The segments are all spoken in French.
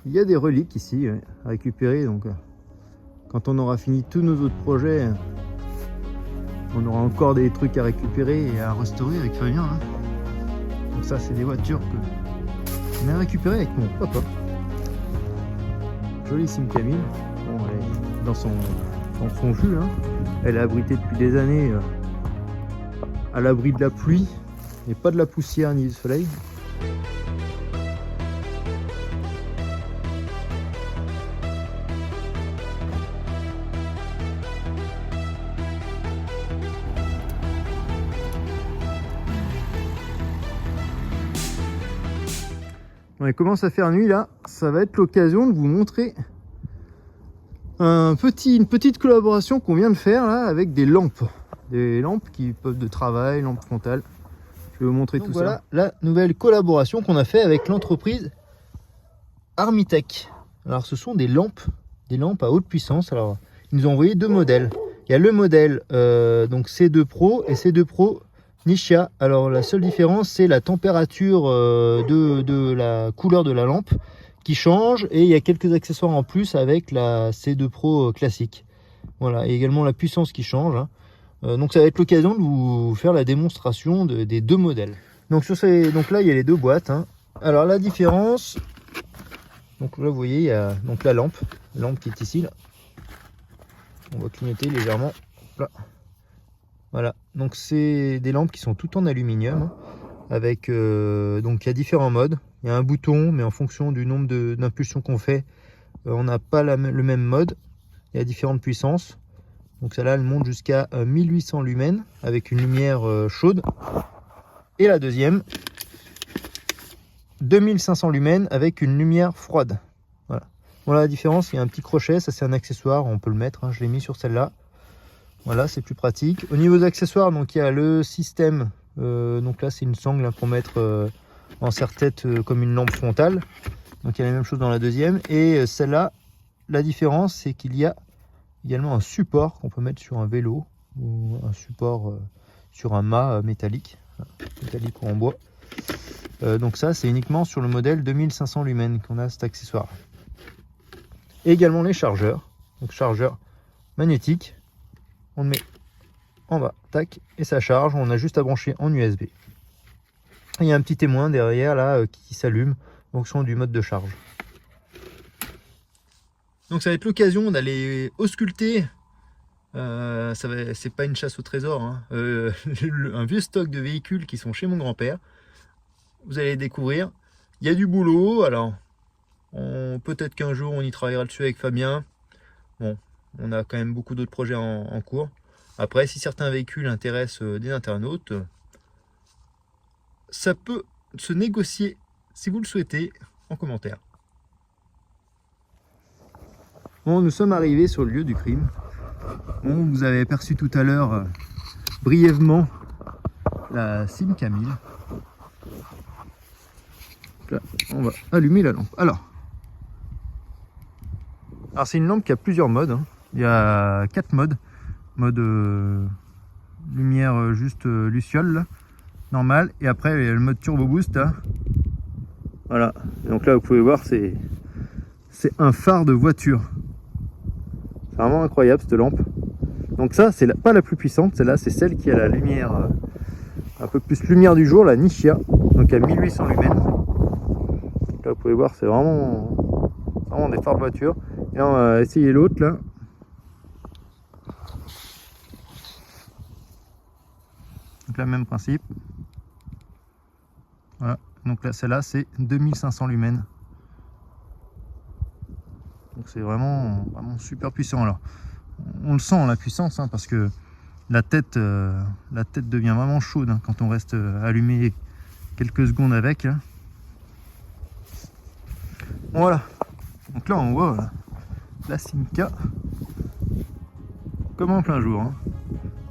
Il y a des reliques ici à récupérer, donc quand on aura fini tous nos autres projets, on aura encore des trucs à récupérer et à restaurer avec Fabien. Hein. Donc ça, c'est des voitures qu'on a récupérées avec mon papa. Jolie Sim Camille, bon, elle est dans son jus. Hein. Elle est abritée depuis des années à l'abri de la pluie et pas de la poussière ni du soleil. Bon, il commence à faire nuit là, ça va être l'occasion de vous montrer une petite collaboration qu'on vient de faire là avec des lampes qui peuvent de travail, lampes frontales. Je vais vous montrer tout ça. Voilà la nouvelle collaboration qu'on a fait avec l'entreprise Armitech. Alors ce sont des lampes à haute puissance. Alors ils nous ont envoyé deux modèles. Il y a le modèle donc C2 Pro et C2 Pro Nishia. Alors la seule différence c'est la température de la couleur de la lampe qui change, et il y a quelques accessoires en plus avec la C2 Pro classique. Voilà, et également la puissance qui change. Hein. Donc ça va être l'occasion de vous faire la démonstration des deux modèles. Donc là il y a les deux boîtes. Hein. Alors la différence, donc là vous voyez il y a donc la lampe qui est ici là. On va clignoter légèrement. Là. Voilà, donc c'est des lampes qui sont toutes en aluminium, avec donc il y a différents modes. Il y a un bouton, mais en fonction du nombre d'impulsions qu'on fait, on n'a pas le même mode. Il y a différentes puissances. Donc celle-là, elle monte jusqu'à 1800 lumens avec une lumière chaude. Et la deuxième, 2500 lumens avec une lumière froide. Voilà. Voilà la différence. Il y a un petit crochet, ça c'est un accessoire, on peut le mettre. Hein. Je l'ai mis sur celle-là. Voilà, c'est plus pratique. Au niveau des accessoires, donc il y a le système. Donc là, c'est une sangle pour mettre en serre-tête comme une lampe frontale. Donc il y a la même chose dans la deuxième. Et celle-là, la différence, c'est qu'il y a également un support qu'on peut mettre sur un vélo ou un support sur un mât métallique ou en bois. Donc ça, c'est uniquement sur le modèle 2500 lumens qu'on a cet accessoire. Et également les chargeurs. Donc chargeur magnétique. On le met en bas, tac, et ça charge. On a juste à brancher en USB. Il y a un petit témoin derrière là qui s'allume en fonction du mode de charge. Donc ça va être l'occasion d'aller ausculter. C'est pas une chasse au trésor, hein. Un vieux stock de véhicules qui sont chez mon grand-père. Vous allez découvrir. Il y a du boulot. Alors, peut-être qu'un jour on y travaillera dessus avec Fabien. Bon. On a quand même beaucoup d'autres projets en cours. Après, si certains véhicules intéressent des internautes, ça peut se négocier, si vous le souhaitez, en commentaire. Bon, nous sommes arrivés sur le lieu du crime. Bon, vous avez aperçu tout à l'heure, brièvement, la Sim Camille. Là, on va allumer la lampe. Alors c'est une lampe qui a plusieurs modes. Hein. Il y a 4 modes. Mode lumière juste luciole, là, normal. Et après, il y a le mode turbo boost. Là. Voilà. Et donc là, vous pouvez voir, c'est un phare de voiture. C'est vraiment incroyable, cette lampe. Donc ça, c'est pas la plus puissante. Celle-là, c'est celle qui a la lumière, un peu plus lumière du jour, la Nishia. Donc à 1800 lumens. Là, vous pouvez voir, c'est vraiment des phares de voiture. Et là, on va essayer l'autre, là. Donc là, même principe. Voilà. Donc là, celle-là, c'est 2500 lumens. Donc c'est vraiment super puissant. Alors, on le sent, la puissance, hein, parce que la tête devient vraiment chaude hein, quand on reste allumé quelques secondes avec. Hein. Voilà. Donc là, on voit la Simca comme en plein jour. Hein.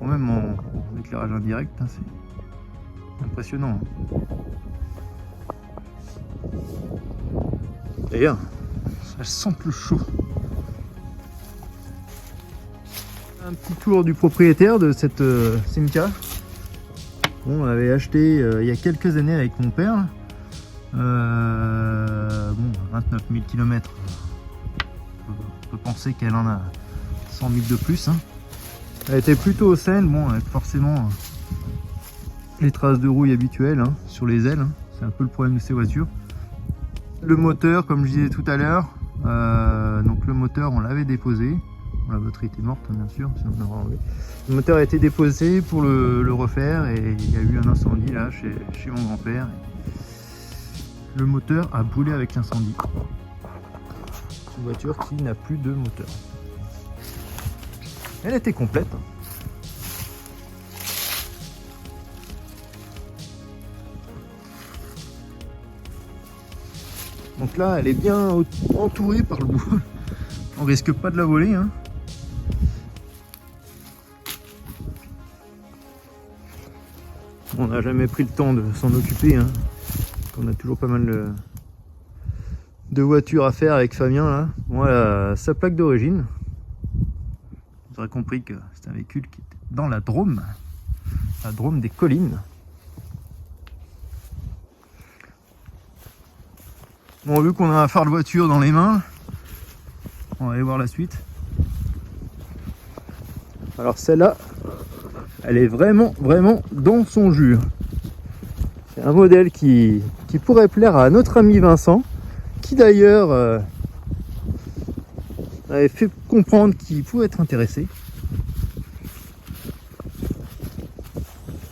Bon, même en éclairage indirect, hein, c'est impressionnant. Hein. D'ailleurs, ça sent le chaud. Un petit tour du propriétaire de cette Simca. Bon, on l'avait acheté il y a quelques années avec mon père. Bon, 29 000 km. On peut penser qu'elle en a 100 000 de plus. Hein. Elle était plutôt saine, bon, avec forcément les traces de rouille habituelles hein, sur les ailes. Hein. C'est un peu le problème de ces voitures. Le moteur, comme je disais tout à l'heure, donc le moteur on l'avait déposé. Bon, la batterie était morte bien sûr, sinon on l'aurait enlevé. Le moteur a été déposé pour le refaire et il y a eu un incendie là chez mon grand-père. Le moteur a brûlé avec l'incendie. C'est une voiture qui n'a plus de moteur. Elle était complète. Donc là, elle est bien entourée par le bois. On risque pas de la voler. Hein. On n'a jamais pris le temps de s'en occuper. Hein. On a toujours pas mal de voitures à faire avec Fabien. Là. Voilà sa plaque d'origine. Vous aurez compris que c'est un véhicule qui était dans la Drôme des collines. Bon, vu qu'on a un phare de voiture dans les mains, on va aller voir la suite. Alors celle-là, elle est vraiment dans son jus. C'est un modèle qui pourrait plaire à notre ami Vincent, qui d'ailleurs avait fait comprendre qu'il pouvait être intéressé.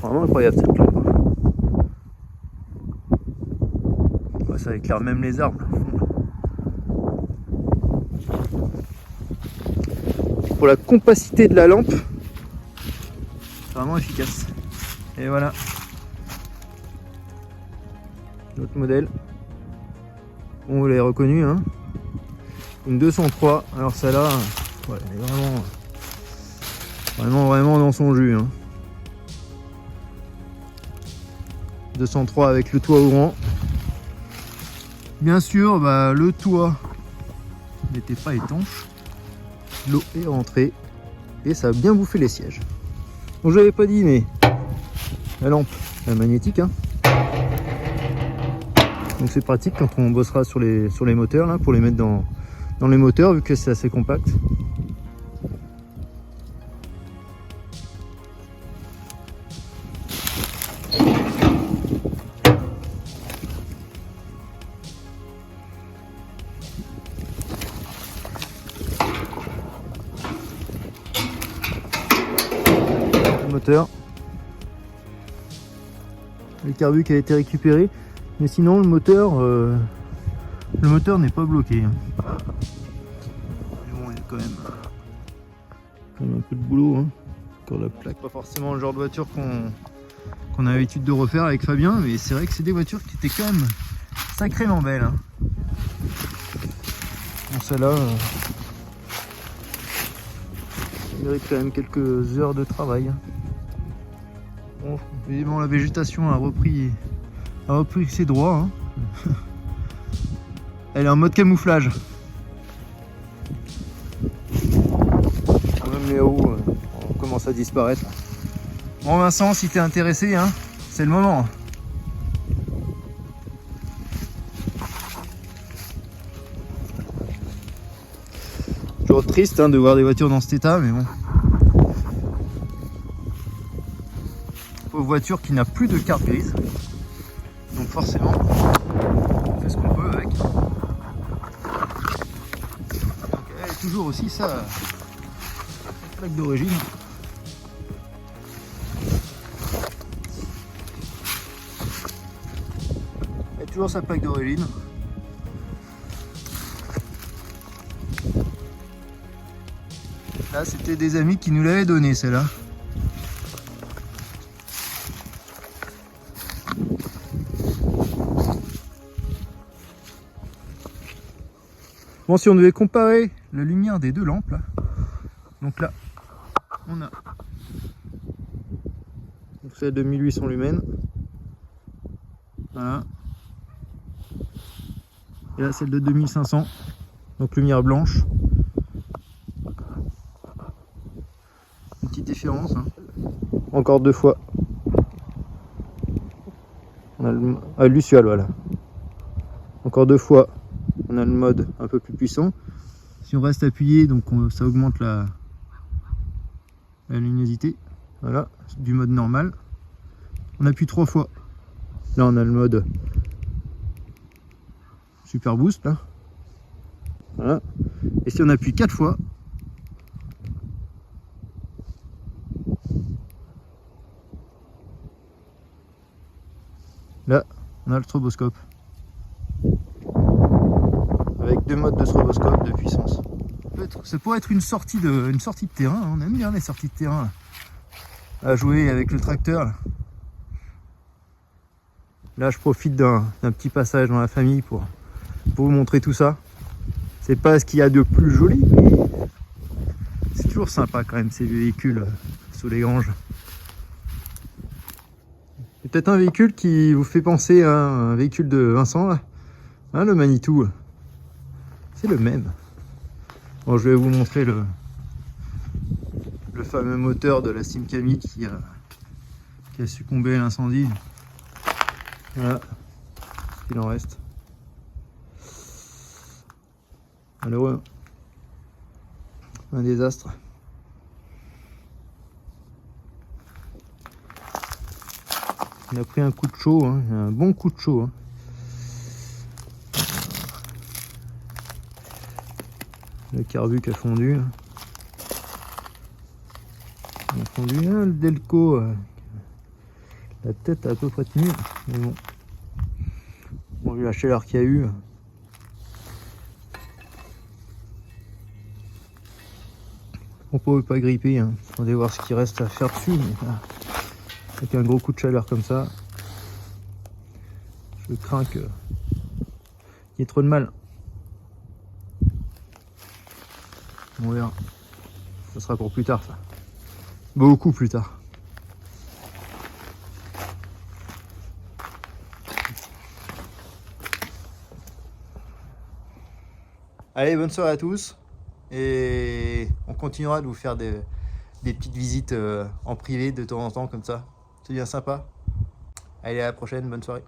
Vraiment incroyable cette lampe. Ouais, ça éclaire même les arbres. Pour la compacité de la lampe, c'est vraiment efficace. Et voilà. Notre modèle. Bon, vous l'avez reconnu, hein. Une 203. Alors celle-là, ouais, elle est vraiment dans son jus. Hein. 203 avec le toit ouvrant. Bien sûr, bah, le toit n'était pas étanche. L'eau est rentrée et ça a bien bouffé les sièges. Donc je l'avais pas dit, mais la lampe est magnétique. Hein. Donc c'est pratique quand on bossera sur les moteurs là, pour les mettre dans les moteurs vu que c'est assez compact. Moteur, le carbu qui a été récupéré, mais sinon le moteur n'est pas bloqué. Mais bon, il y a quand même un peu de boulot. Hein. Encore la plaque. Pas forcément le genre de voiture qu'on a l'habitude de refaire avec Fabien, mais c'est vrai que c'est des voitures qui étaient quand même sacrément belles. Hein. Bon, celle-là mérite quand même quelques heures de travail. Bon, évidemment, la végétation a repris ses droits. Hein. Elle est en mode camouflage. Même les hauts commencent à disparaître. Bon Vincent, si t'es intéressé, hein, c'est le moment. Toujours triste hein, de voir des voitures dans cet état, mais bon. Voiture qui n'a plus de carte grise, donc forcément on fait ce qu'on peut avec. Donc elle est toujours aussi sa plaque d'origine. Elle a toujours sa plaque d'origine. Là c'était des amis qui nous l'avaient donné celle-là. Bon, si on devait comparer la lumière des deux lampes, là, donc là, on a celle de 1800 lumens, voilà, et là celle de 2500, donc lumière blanche, une petite différence, hein. Encore deux fois, on a le Luciole, voilà, encore deux fois on a le mode un peu plus puissant. Si on reste appuyé, donc ça augmente la luminosité. Voilà, du mode normal. On appuie 3 fois. Là, on a le mode super boost. Là. Voilà. Et si on appuie 4 fois, là, on a le stroboscope. Avec 2 modes de stroboscope de puissance. Ça pourrait être une sortie de terrain. On aime bien les sorties de terrain à jouer avec le tracteur. Là, je profite d'un petit passage dans la famille pour vous montrer tout ça. C'est pas ce qu'il y a de plus joli, mais c'est toujours sympa quand même ces véhicules sous les granges. C'est peut-être un véhicule qui vous fait penser à un véhicule de Vincent, là. Hein, le Manitou. C'est le même. Bon, je vais vous montrer le fameux moteur de la Simcami qui a succombé à l'incendie. Voilà ce qu'il en reste. Malheureux. Un désastre. On a pris un coup de chaud, hein, un bon coup de chaud. Hein. Le carbu qui a fondu. Il a fondu, hein, le Delco. La tête a à peu près tenu. Mais bon. Bon, vu la chaleur qu'il y a eu. On peut pas gripper. Hein. Attendez voir ce qu'il reste à faire dessus. Mais, avec un gros coup de chaleur comme ça, je crains qu'il y ait trop de mal. On verra. Ça sera pour plus tard, ça. Beaucoup plus tard. Allez, bonne soirée à tous. Et on continuera de vous faire des petites visites en privé de temps en temps comme ça. C'est bien sympa. Allez, à la prochaine, bonne soirée.